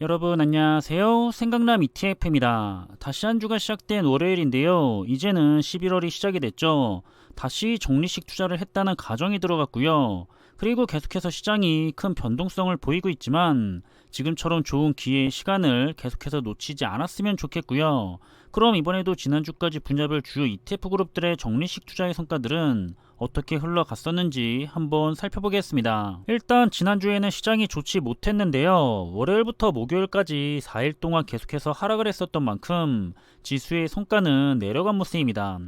여러분 안녕하세요. 생강남 ETF입니다. 다시 한 주가 시작된 월요일인데요. 이제는 11월이 시작이 됐죠. 다시 적리식 투자를 했다는 가정이 들어갔고요. 그리고 계속해서 시장이 큰 변동성을 보이고 있지만 지금처럼 좋은 기회의 시간을 계속해서 놓치지 않았으면 좋겠고요. 그럼 이번에도 지난주까지 분야별 주요 ETF 그룹들의 적리식 투자의 성과들은 어떻게 흘러갔었는지 한번 살펴보겠습니다. 일단 지난주에는 시장이 좋지 못했는데요. 월요일부터 목요일까지 4일 동안 계속해서 하락을 했었던 만큼 지수의 성과는 내려간 모습입니다.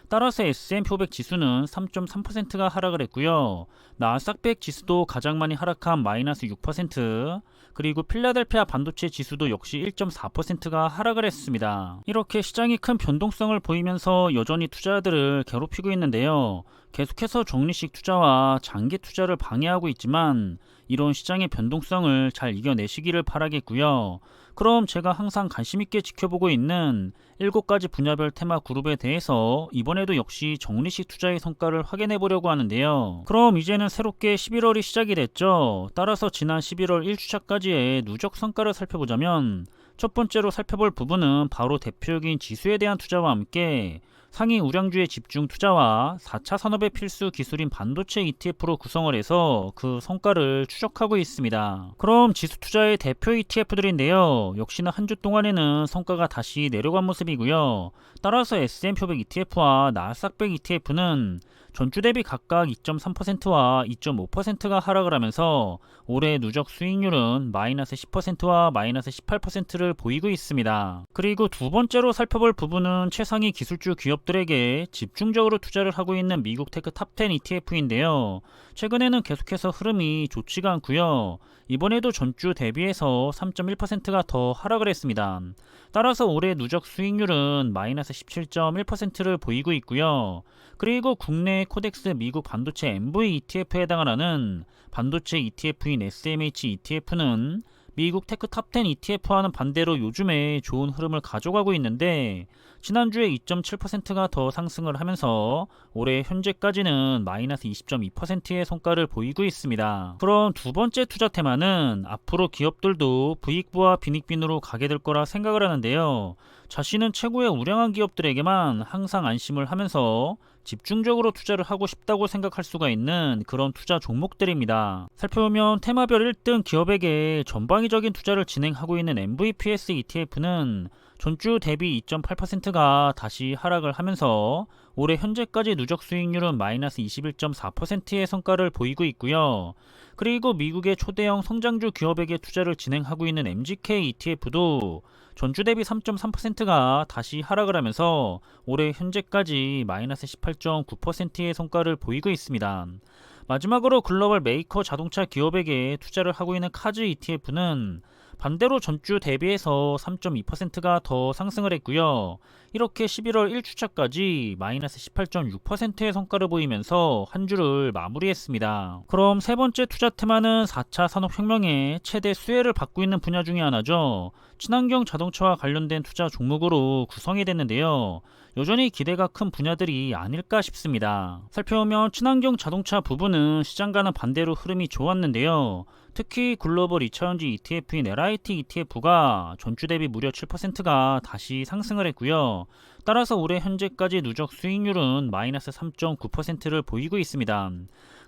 따라서 S&P 500 지수는 3.3%가 하락을 했고요. 나스닥100 지수도 가장 많이 하락한 마이너스 6%, 그리고 필라델피아 반도체 지수도 역시 1.4%가 하락을 했습니다. 이렇게 시장이 큰 변동성을 보이면서 여전히 투자자들을 괴롭히고 있는데요. 계속해서 적리식 투자와 장기 투자를 방해하고 있지만 이런 시장의 변동성을 잘 이겨내시기를 바라겠고요. 그럼 제가 항상 관심있게 지켜보고 있는 7가지 분야별 테마 그룹에 대해서 이번에도 역시 적리식 투자의 성과를 확인해 보려고 하는데요. 그럼 이제는 새롭게 11월이 시작이 됐죠. 따라서 지난 11월 1주차까지의 누적 성과를 살펴보자면 첫 번째로 살펴볼 부분은 바로 대표적인 지수에 대한 투자와 함께 상위 우량주의 집중 투자와 4차 산업의 필수 기술인 반도체 ETF로 구성을 해서 그 성과를 추적하고 있습니다. 그럼 지수 투자의 대표 ETF들인데요. 역시나 한 주 동안에는 성과가 다시 내려간 모습이고요. 따라서 S&P 500 ETF와 나스닥100 ETF는 전주 대비 각각 2.3%와 2.5%가 하락을 하면서 올해 누적 수익률은 마이너스 10%와 마이너스 18%를 보이고 있습니다. 그리고 두 번째로 살펴볼 부분은 최상위 기술주 기업들에게 집중적으로 투자를 하고 있는 미국 테크 탑10 ETF인데요. 최근에는 계속해서 흐름이 좋지가 않고요. 이번에도 전주 대비해서 3.1%가 더 하락을 했습니다. 따라서 올해 누적 수익률은 마이너스 17.1%를 보이고 있고요. 그리고 국내 코덱스 미국 반도체 MV ETF에 해당하는 반도체 ETF인 SMH ETF는 미국 테크 탑10 ETF와는 반대로 요즘에 좋은 흐름을 가져가고 있는데 지난주에 2.7%가 더 상승을 하면서 올해 현재까지는 마이너스 20.2%의 성과를 보이고 있습니다. 그럼 두 번째 투자 테마는 앞으로 기업들도 부익부와 빈익빈으로 가게 될 거라 생각을 하는데요. 자신은 최고의 우량한 기업들에게만 항상 안심을 하면서 집중적으로 투자를 하고 싶다고 생각할 수가 있는 그런 투자 종목들입니다. 살펴보면 테마별 1등 기업에게 전방위적인 투자를 진행하고 있는 MVPS ETF는 전주 대비 2.8%가 다시 하락을 하면서 올해 현재까지 누적 수익률은 마이너스 21.4%의 성과를 보이고 있고요. 그리고 미국의 초대형 성장주 기업에게 투자를 진행하고 있는 MGK ETF도 전주 대비 3.3%가 다시 하락을 하면서 올해 현재까지 마이너스 18.9%의 성과를 보이고 있습니다. 마지막으로 글로벌 메이커 자동차 기업에게 투자를 하고 있는 카즈 ETF는 반대로 전주 대비해서 3.2%가 더 상승을 했고요. 이렇게 11월 1주차까지 마이너스 18.6%의 성과를 보이면서 한 주를 마무리했습니다. 그럼 세 번째 투자 테마는 4차 산업혁명의 최대 수혜를 받고 있는 분야 중에 하나죠. 친환경 자동차와 관련된 투자 종목으로 구성이 됐는데요. 여전히 기대가 큰 분야들이 아닐까 싶습니다. 살펴보면 친환경 자동차 부분은 시장과는 반대로 흐름이 좋았는데요. 특히 글로벌 2차전지 ETF인 LIT ETF가 전주 대비 무려 7%가 다시 상승을 했고요. 따라서 올해 현재까지 누적 수익률은 마이너스 3.9%를 보이고 있습니다.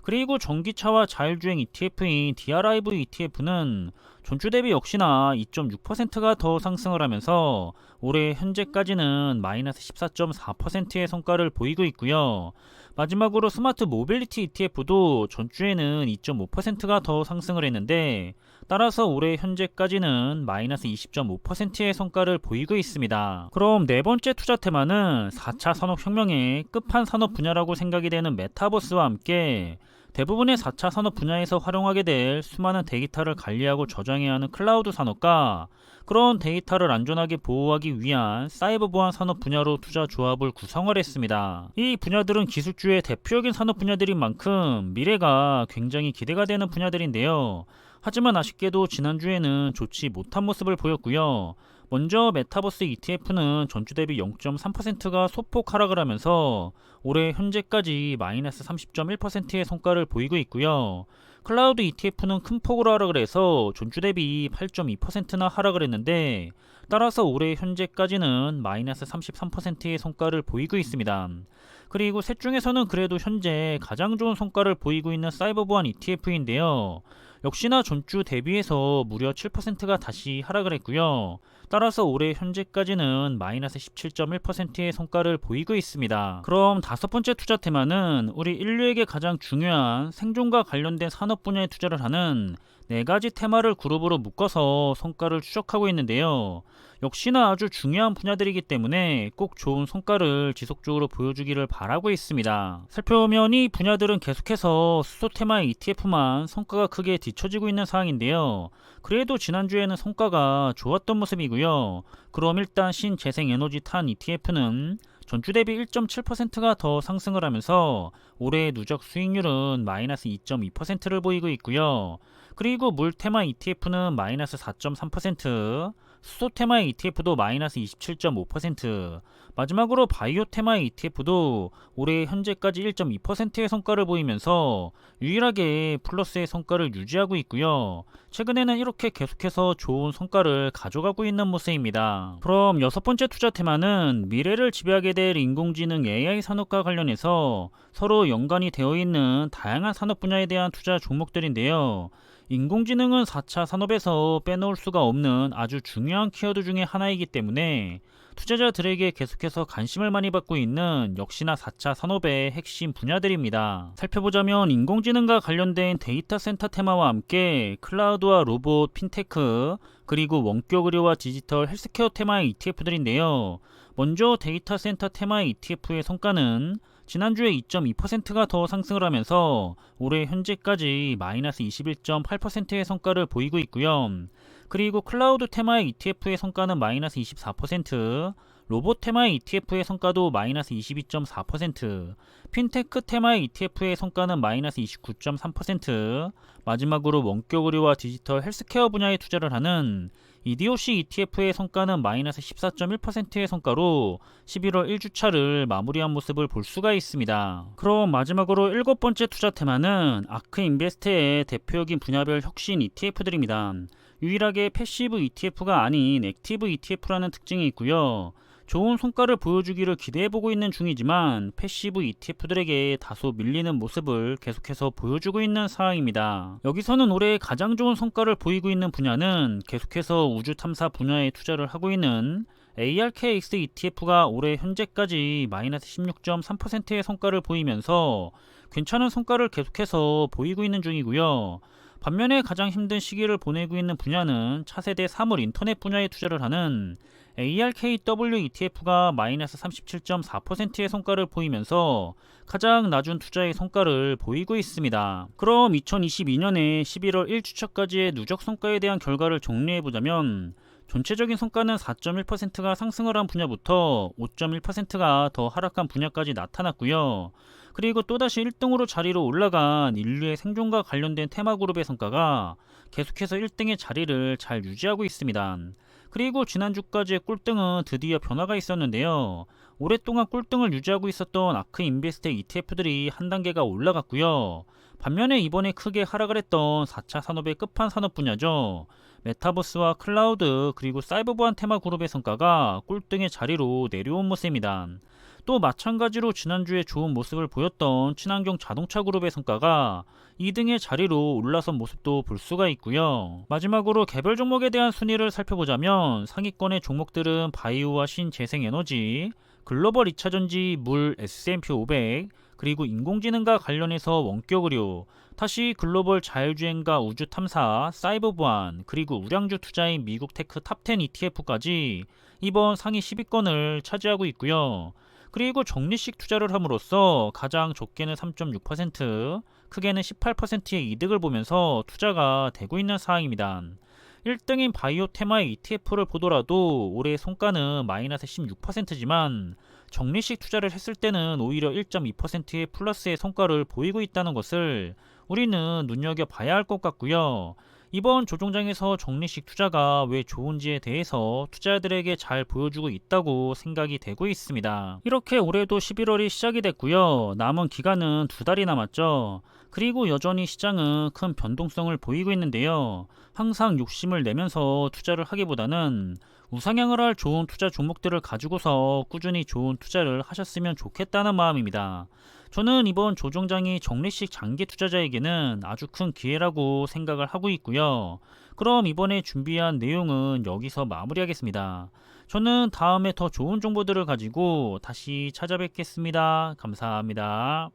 그리고 전기차와 자율주행 ETF인 DRIV ETF는 전주 대비 역시나 2.6%가 더 상승을 하면서 올해 현재까지는 마이너스 14.4%의 성과를 보이고 있고요. 마지막으로 스마트 모빌리티 ETF도 전주에는 2.5%가 더 상승을 했는데 따라서 올해 현재까지는 마이너스 20.5%의 성과를 보이고 있습니다. 그럼 네 번째 투자 테마는 4차 산업혁명의 끝판 산업 분야라고 생각이 되는 메타버스와 함께 대부분의 4차 산업 분야에서 활용하게 될 수많은 데이터를 관리하고 저장해야 하는 클라우드 산업과 그런 데이터를 안전하게 보호하기 위한 사이버 보안 산업 분야로 투자 조합을 구성을 했습니다. 이 분야들은 기술주의 대표적인 산업 분야들인 만큼 미래가 굉장히 기대가 되는 분야들인데요. 하지만 아쉽게도 지난주에는 좋지 못한 모습을 보였고요. 먼저 메타버스 ETF는 전주 대비 0.3%가 소폭 하락을 하면서 올해 현재까지 마이너스 30.1%의 성과를 보이고 있고요. 클라우드 ETF는 큰 폭으로 하락을 해서 전주 대비 8.2%나 하락을 했는데, 따라서 올해 현재까지는 마이너스 33%의 성과를 보이고 있습니다. 그리고 셋 중에서는 그래도 현재 가장 좋은 성과를 보이고 있는 사이버 보안 ETF인데요. 역시나 전주 대비해서 무려 7%가 다시 하락을 했고요. 따라서 올해 현재까지는 마이너스 17.1%의 성과를 보이고 있습니다. 그럼 다섯 번째 투자 테마는 우리 인류에게 가장 중요한 생존과 관련된 산업 분야에 투자를 하는 네 가지 테마를 그룹으로 묶어서 성과를 추적하고 있는데요. 역시나 아주 중요한 분야들이기 때문에 꼭 좋은 성과를 지속적으로 보여주기를 바라고 있습니다. 살펴보면 이 분야들은 계속해서 수소 테마의 ETF만 성과가 크게 뒤처지고 있는 상황인데요. 그래도 지난주에는 성과가 좋았던 모습이고요. 그럼 일단 신재생에너지 탄 ETF는 전주 대비 1.7%가 더 상승을 하면서 올해 누적 수익률은 마이너스 2.2%를 보이고 있고요. 그리고 물 테마 ETF는 마이너스 4.3%, 수소 테마 ETF도 마이너스 27.5%, 마지막으로 바이오 테마 ETF도 올해 현재까지 1.2%의 성과를 보이면서 유일하게 플러스의 성과를 유지하고 있고요. 최근에는 이렇게 계속해서 좋은 성과를 가져가고 있는 모습입니다. 그럼 여섯 번째 투자 테마는 미래를 지배하게 될 인공지능 AI 산업과 관련해서 서로 연관이 되어 있는 다양한 산업 분야에 대한 투자 종목들인데요. 인공지능은 4차 산업에서 빼놓을 수가 없는 아주 중요한 키워드 중에 하나이기 때문에 투자자들에게 계속해서 관심을 많이 받고 있는 역시나 4차 산업의 핵심 분야들입니다. 살펴보자면 인공지능과 관련된 데이터 센터 테마와 함께 클라우드와 로봇, 핀테크, 그리고 원격 의료와 디지털 헬스케어 테마의 ETF들인데요. 먼저 데이터 센터 테마의 ETF의 성과는 지난주에 2.2%가 더 상승을 하면서 올해 현재까지 마이너스 21.8%의 성과를 보이고 있고요. 그리고 클라우드 테마의 ETF의 성과는 마이너스 24%, 로봇 테마의 ETF의 성과도 마이너스 22.4%, 핀테크 테마의 ETF의 성과는 마이너스 29.3%, 마지막으로 원격 의료와 디지털 헬스케어 분야에 투자를 하는 EDOC ETF의 성과는 마이너스 14.1%의 성과로 11월 1주차를 마무리한 모습을 볼 수가 있습니다. 그럼 마지막으로 일곱 번째 투자 테마는 아크인베스트의 대표적인 분야별 혁신 ETF들입니다. 유일하게 패시브 ETF가 아닌 액티브 ETF라는 특징이 있고요. 좋은 성과를 보여주기를 기대해보고 있는 중이지만 패시브 ETF들에게 다소 밀리는 모습을 계속해서 보여주고 있는 상황입니다. 여기서는 올해 가장 좋은 성과를 보이고 있는 분야는 계속해서 우주 탐사 분야에 투자를 하고 있는 ARKX ETF가 올해 현재까지 마이너스 16.3%의 성과를 보이면서 괜찮은 성과를 계속해서 보이고 있는 중이고요. 반면에 가장 힘든 시기를 보내고 있는 분야는 차세대 사물 인터넷 분야에 투자를 하는 ARKW ETF가 마이너스 37.4%의 성과를 보이면서 가장 낮은 투자의 성과를 보이고 있습니다. 그럼 2022년에 11월 1주차까지의 누적 성과에 대한 결과를 정리해보자면 전체적인 성과는 4.1%가 상승을 한 분야부터 5.1%가 더 하락한 분야까지 나타났고요. 그리고 또다시 1등으로 자리로 올라간 인류의 생존과 관련된 테마그룹의 성과가 계속해서 1등의 자리를 잘 유지하고 있습니다. 그리고 지난주까지의 꿀등은 드디어 변화가 있었는데요. 오랫동안 꿀등을 유지하고 있었던 아크인베스트 ETF들이 한 단계가 올라갔고요. 반면에 이번에 크게 하락을 했던 4차 산업의 끝판 산업 분야죠. 메타버스와 클라우드 그리고 사이버 보안 테마 그룹의 성과가 꿀등의 자리로 내려온 모습입니다. 또 마찬가지로 지난주에 좋은 모습을 보였던 친환경 자동차 그룹의 성과가 2등의 자리로 올라선 모습도 볼 수가 있고요. 마지막으로 개별 종목에 대한 순위를 살펴보자면 상위권의 종목들은 바이오와 신재생에너지, 글로벌 2차전지, 물, S&P 500, 그리고 인공지능과 관련해서 원격 의료, 다시 글로벌 자율주행과 우주 탐사, 사이버 보안, 그리고 우량주 투자인 미국 테크 탑10 ETF까지 이번 상위 10위권을 차지하고 있고요. 그리고 적리식 투자를 함으로써 가장 적게는 3.6%, 크게는 18%의 이득을 보면서 투자가 되고 있는 상황입니다. 1등인 바이오 테마의 ETF를 보더라도 올해 성과는 마이너스 16%지만 적리식 투자를 했을 때는 오히려 1.2%의 플러스의 성과를 보이고 있다는 것을 우리는 눈여겨봐야 할 것 같고요. 이번 조종장에서 적리식 투자가 왜 좋은지에 대해서 투자자들에게 잘 보여주고 있다고 생각이 되고 있습니다. 이렇게 올해도 11월이 시작이 됐고요. 남은 기간은 2달이 남았죠. 그리고 여전히 시장은 큰 변동성을 보이고 있는데요. 항상 욕심을 내면서 투자를 하기보다는 우상향을 할 좋은 투자 종목들을 가지고서 꾸준히 좋은 투자를 하셨으면 좋겠다는 마음입니다. 저는 이번 조정장이 적리식 장기 투자자에게는 아주 큰 기회라고 생각을 하고 있고요. 그럼 이번에 준비한 내용은 여기서 마무리하겠습니다. 저는 다음에 더 좋은 정보들을 가지고 다시 찾아뵙겠습니다. 감사합니다.